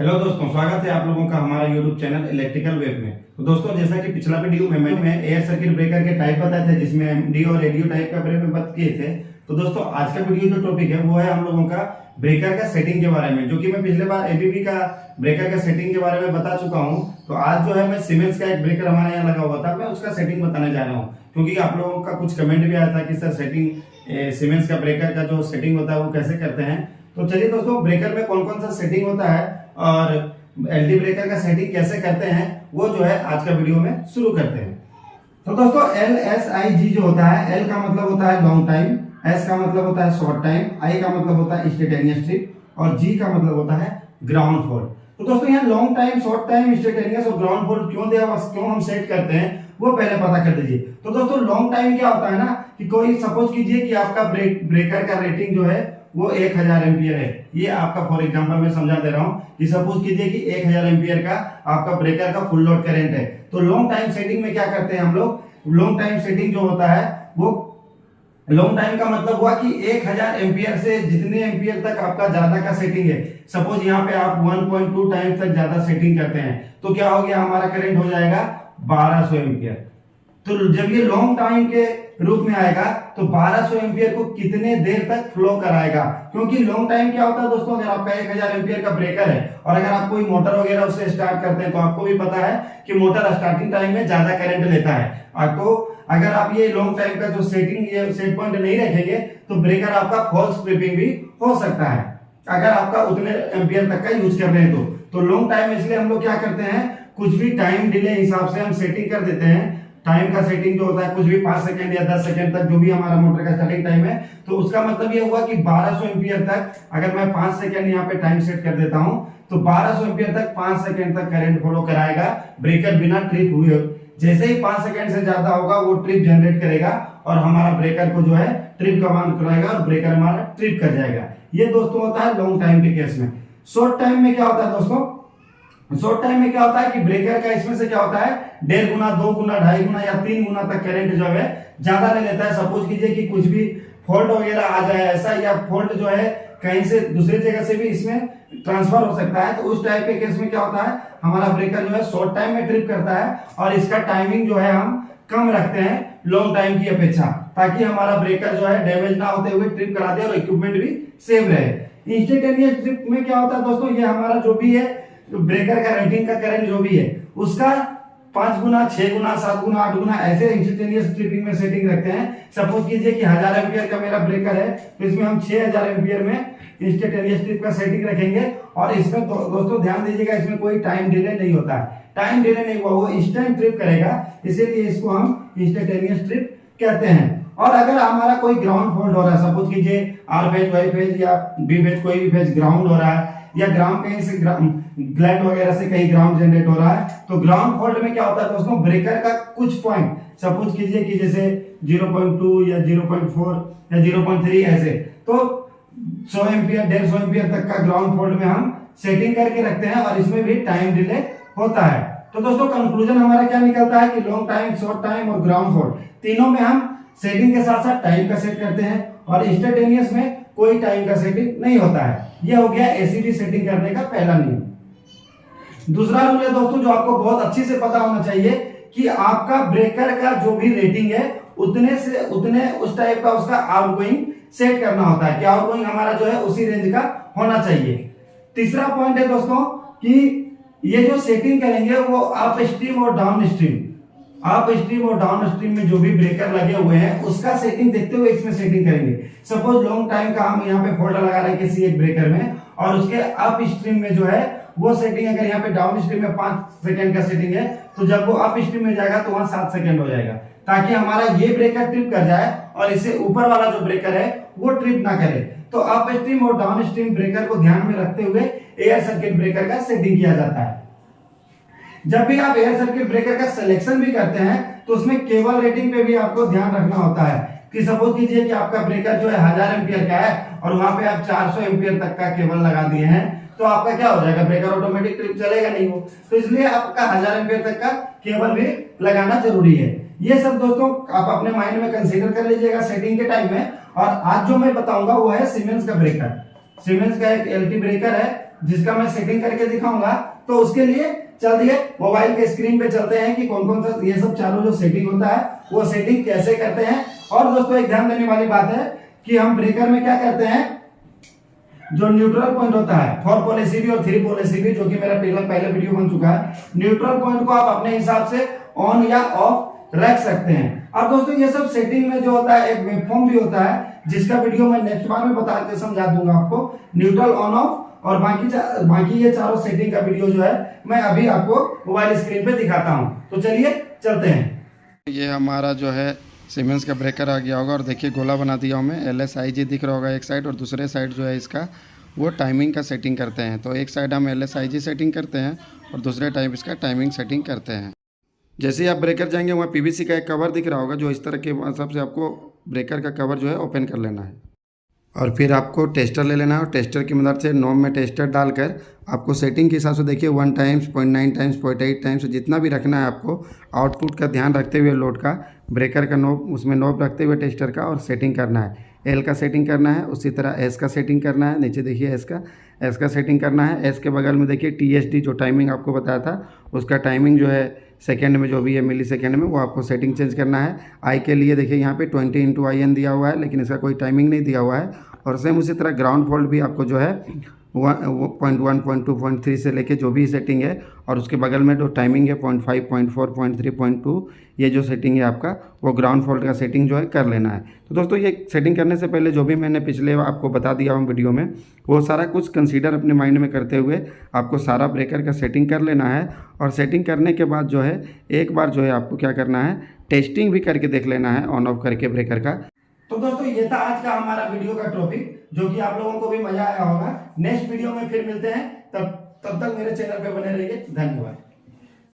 Hello दोस्तों, स्वागत है आप लोगों का हमारा यूट्यूब चैनल इलेक्ट्रिकल वेब में। तो दोस्तों, जैसा कि पिछला वीडियो में मैंने एयर सर्किट ब्रेकर के टाइप बताए थे, जिसमें एमडी और रेडियो टाइप का बारे में बात किए थे। तो दोस्तों, आज का वीडियो जो टॉपिक है वो है हम लोगों का ब्रेकर का सेटिंग के बारे में, जो कि मैं पिछले बार एबीबी का ब्रेकर का सेटिंग के बारे में बता चुका हूँ। तो आज जो है मैं सीमेंस का एक ब्रेकर हमारे यहाँ लगा हुआ था, मैं उसका सेटिंग बताने जा रहा हूँ, क्योंकि आप लोगों का कुछ कमेंट भी आया था कि सर सेटिंग सीमेंस का ब्रेकर का जो सेटिंग होता है वो कैसे करते हैं। तो चलिए दोस्तों, ब्रेकर में कौन कौन सा सेटिंग होता है और एलडी ब्रेकर का सेटिंग कैसे करते हैं वो जो है आज का वीडियो में शुरू करते हैं। तो दोस्तों, LSIG जो होता है, L का मतलब होता है लॉन्ग टाइम, S का मतलब होता है शॉर्ट टाइम, I का मतलब होता है इंस्टेंटेनियस ट्रिप और G का मतलब होता है ग्राउंड फॉल्ट। तो दोस्तों, यहाँ long time, short time, instantaneous और ग्राउंड फॉल्ट क्यों दिया, क्यों हम सेट करते हैं वो पहले पता कर दीजिए। तो दोस्तों, लॉन्ग टाइम क्या होता है ना कि कोई सपोज कीजिए कि आपका ब्रेकर का रेटिंग जो है वो 1000 एम्पियर है। ये आपका फॉर एग्जांपल मैं समझा दे रहा हूं कि सपोज कीजिए कि 1000 एम्पियर का आपका ब्रेकर का फुल लोड करंट है। तो लॉन्ग टाइम सेटिंग में क्या करते हैं हम लोग, लॉन्ग टाइम सेटिंग जो होता है वो लॉन्ग टाइम का मतलब हुआ कि 1000 एम्पियर से जितने एम्पियर तक आपका ज्यादा का सेटिंग है, सपोज यहाँ पे आप 1.2 टाइम तक ज्यादा सेटिंग करते हैं, तो क्या हो गया, हमारा करंट हो जाएगा 1200 एम्पियर। तो जब ये लॉन्ग टाइम के रूप में आएगा तो 1200 एम्पियर को कितने देर तक फ्लो कराएगा, क्योंकि लॉन्ग टाइम क्या होता है दोस्तों, अगर आपका 1000 एम्पियर का ब्रेकर है और अगर आप कोई मोटर वगैरह उससे स्टार्ट करते हैं तो आपको भी पता है कि मोटर स्टार्टिंग टाइम में ज्यादा करंट लेता है। तो अगर आप ये लॉन्ग टाइम का जो सेटिंग ये सेट पॉइंट नहीं रखेंगे तो ब्रेकर आपका फॉल्स ट्रिपिंग भी हो सकता है, अगर आपका उतने एम्पियर तक का यूज कर रहे हैं तो लॉन्ग टाइम इसलिए हम लोग क्या करते हैं, कुछ भी टाइम डिले हिसाब से हम सेटिंग कर देते हैं। टाइम का सेटिंग जो होता है कुछ भी 5 सेकंड या 10 सेकंड तक जो भी हमारा मोटर का स्टार्टिंग टाइम है, तो उसका मतलब ये हुआ कि 1200 एम्पियर तक अगर मैं 5 सेकंड यहाँ पे टाइम सेट कर देता हूं तो 1200 एम्पियर तक 5 सेकंड तक करंट फॉलो कराएगा ब्रेकर बिना ट्रिप हुए। जैसे ही 5 सेकंड से ज्यादा होगा वो ट्रिप जनरेट करेगा और हमारा ब्रेकर को जो है ट्रिप कमांड कराएगा और ब्रेकर हमारा ट्रिप कर जाएगा। ये दोस्तों होता है लॉन्ग टाइम के केस में। शॉर्ट टाइम में क्या होता है दोस्तों, शॉर्ट टाइम में क्या होता है कि ब्रेकर का इसमें से क्या होता है 1.5 गुना, 2 गुना, 2.5 गुना या 3 गुना तक करंट जो है ज्यादा ले लेता है। सपोज कीजिए कि कुछ भी फॉल्ट वगैरह आ जाए ऐसा, या फॉल्ट जो है कहीं से दूसरी जगह से भी इसमें ट्रांसफर हो सकता है, तो उस टाइप के केस में क्या होता है, हमारा ब्रेकर जो है शॉर्ट टाइम में ट्रिप करता है और इसका टाइमिंग जो है हम कम रखते हैं लॉन्ग टाइम की अपेक्षा, ताकि हमारा ब्रेकर जो है डैमेज ना होते हुए ट्रिप करा दे और इक्विपमेंट भी सेव रहे। इंस्टेंटेनियस ट्रिप में क्या होता है दोस्तों, ये हमारा जो भी है ब्रेकर का रेटिंग का करंट जो भी है उसका 5 गुना, 6 गुना, 7 गुना, 8 गुना ऐसे इंस्टेंटेनियस ट्रिपिंग में सेटिंग रखते हैं। सपोज कीजिए कि 1000 एम्पियर का मेरा ब्रेकर है तो इसमें हम 6000 एम्पियर में इंस्टेंटेनियस ट्रिप का सेटिंग रखेंगे और इसमें दोस्तों ध्यान दीजिएगा, इसमें कोई टाइम डिले नहीं होता है। टाइम डिले नहीं हुआ, वो इंस्टेंट ट्रिप करेगा, इसीलिए इसको हम इंस्टेंटेनियस ट्रिप कहते हैं। और अगर हमारा कोई ग्राउंड फॉल्ट हो रहा है, सपोज कीजिए आर फेज, वाई फेज या बी फेज, कोई भी फेज ग्राउंड हो रहा है या ग्राउंड कहीं से ग्लैंड वगैरह से कहीं ग्राउंड जनरेट हो रहा है, तो ग्राउंड फॉल्ट में क्या होता है दोस्तों, ब्रेकर का कुछ पॉइंट, सपोज कीजिए कि जैसे 0.2 या 0.4 या 0.3 ऐसे, तो 100 एम्पियर, 150 एम्पियर तक का ग्राउंड फॉल्ट में हम सेटिंग करके रखते हैं और इसमें भी टाइम डिले होता है। तो दोस्तों, कंक्लूजन हमारा क्या निकलता है कि लॉन्ग टाइम, शॉर्ट टाइम और ग्राउंड फॉल्ट तीनों में हम सेटिंग के साथ साथ टाइम का सेट करते हैं और इंस्टेंटेनियस में कोई टाइम का सेटिंग नहीं होता है। यह हो गया एसीडी सेटिंग करने का पहला नियम। दूसरा रूल है दोस्तों जो आपको बहुत अच्छे से पता होना चाहिए कि आपका ब्रेकर का जो भी रेटिंग है उतने से उतने उस टाइप का उसका आउटगोइंग सेट करना होता है कि आउटगोइंग हमारा जो है उसी रेंज का होना चाहिए। तीसरा पॉइंट है दोस्तों कि ये जो सेटिंग करेंगे वो अप स्ट्रीम और डाउन स्ट्रीम, अप स्ट्रीम और डाउन स्ट्रीम में जो भी ब्रेकर लगे हुए हैं उसका सेटिंग देखते हुए इसमें सेटिंग करेंगे। सपोज लॉन्ग टाइम का हम यहाँ पे फोल्डर लगा रहे हैं किसी एक ब्रेकर में और उसके अप स्ट्रीम में जो है वो सेटिंग, अगर यहाँ पे डाउन स्ट्रीम में 5 सेकंड का सेटिंग है तो जब वो अप स्ट्रीम में जाएगा तो वहां 7 सेकंड हो जाएगा, ताकि हमारा ये ब्रेकर ट्रिप कर जाए और इससे ऊपर वाला जो ब्रेकर है वो ट्रिप ना करे। तो अप स्ट्रीम और डाउन स्ट्रीम ब्रेकर को ध्यान में रखते हुए एयर सर्किट ब्रेकर का सेटिंग किया जाता है। जब भी आप एयर सर्किट ब्रेकर का सिलेक्शन भी करते हैं तो उसमें केबल रेटिंग पे भी आपको ध्यान रखना होता है कि सपोज कीजिए कि आपका ब्रेकर जो है 1000 एम्पियर का है और वहां पे आप 400 एम्पियर तक का केबल लगा दिए हैं, तो आपका क्या हो जाएगा, ब्रेकर ऑटोमेटिक ट्रिप चलेगा नहीं वो, तो इसलिए आपका 1000 एम्पियर तक का केबल भी लगाना जरूरी है। ये सब दोस्तों आप अपने माइंड में कंसीडर कर लीजिएगा सेटिंग के टाइम में। और आज जो मैं बताऊंगा वो है सीमेंस का ब्रेकर। सीमेंस का एक एलटी ब्रेकर है जिसका मैं सेटिंग करके दिखाऊंगा। तो उसके लिए चलिए मोबाइल के स्क्रीन पे चलते हैं कि कौन कौन सा ये सब चारों जो सेटिंग होता है वो सेटिंग कैसे करते हैं। और दोस्तों एक ध्यान देने वाली बात है कि हम ब्रेकर में क्या करते हैं, जो न्यूट्रल पॉइंट होता है 4 पोल एसीबी और 3 पोल एसीबी, जो कि मेरा पहले वीडियो बन चुका है, न्यूट्रल पॉइंट को आप अपने हिसाब से ऑन या ऑफ रख सकते हैं। और दोस्तों ये सब सेटिंग में जो होता है एक वेबफॉर्म भी होता है, जिसका वीडियो मैं नेक्स्ट बार में बता के समझा दूंगा आपको, न्यूट्रल ऑन ऑफ, और बाकी ये चारों सेटिंग का वीडियो जो है मैं अभी आपको मोबाइल स्क्रीन पे दिखाता हूं। तो चलिए चलते हैं। ये हमारा जो है सीमेंस का ब्रेकर आ गया होगा और देखिए गोला बना दिया हूँ मैं, LSIG दिख रहा होगा एक साइड, और दूसरे साइड जो है इसका वो टाइमिंग का सेटिंग करते हैं। तो एक साइड हम LSIG सेटिंग करते हैं और दूसरे टाइप इसका टाइमिंग सेटिंग करते हैं। जैसे ही आप ब्रेकर जाएंगे वहाँ PVC का एक कवर दिख रहा होगा, जो इस तरह के हिसाब से आपको ब्रेकर का कवर जो है ओपन कर लेना है। और फिर आपको टेस्टर ले लेना है और टेस्टर की मदद से नॉब में टेस्टर डालकर आपको सेटिंग के हिसाब से देखिए 1 टाइम्स, 0.9 टाइम्स, 0.8 टाइम्स, जितना भी रखना है आपको, आउटपुट का ध्यान रखते हुए लोड का, ब्रेकर का नॉब उसमें नॉब रखते हुए टेस्टर का, और सेटिंग करना है। L का सेटिंग करना है, उसी तरह S का सेटिंग करना है। नीचे देखिए S का सेटिंग करना है। S के बगल में देखिए TSD जो टाइमिंग आपको बताया था, उसका टाइमिंग जो है सेकेंड में जो भी है मिली सेकेंड में, वो आपको सेटिंग चेंज करना है। I के लिए देखिए यहाँ पे 20/IN दिया हुआ है, लेकिन इसका कोई टाइमिंग नहीं दिया हुआ है। और सेम उसी तरह ग्राउंड फॉल्ट भी आपको जो है 0.1, 0.2, 0.3 से लेके जो भी सेटिंग है, और उसके बगल में जो टाइमिंग है 0.5, 0.4, 0.3, 0.2, ये जो सेटिंग है आपका, वो ग्राउंड फॉल्ट का सेटिंग जो है कर लेना है। तो दोस्तों ये सेटिंग करने से पहले जो भी मैंने पिछले आपको बता दिया हूँ वीडियो में, वो सारा कुछ कंसीडर अपने माइंड में करते हुए आपको सारा ब्रेकर का सेटिंग कर लेना है। और सेटिंग करने के बाद जो है एक बार जो है आपको क्या करना है, टेस्टिंग भी करके देख लेना है ऑन ऑफ करके ब्रेकर का। तो दोस्तों ये था आज का हमारा वीडियो का टॉपिक, जो कि आप लोगों को भी मजा आया होगा। नेक्स्ट वीडियो में फिर मिलते हैं, तब तक मेरे चैनल पे बने रहिए। धन्यवाद।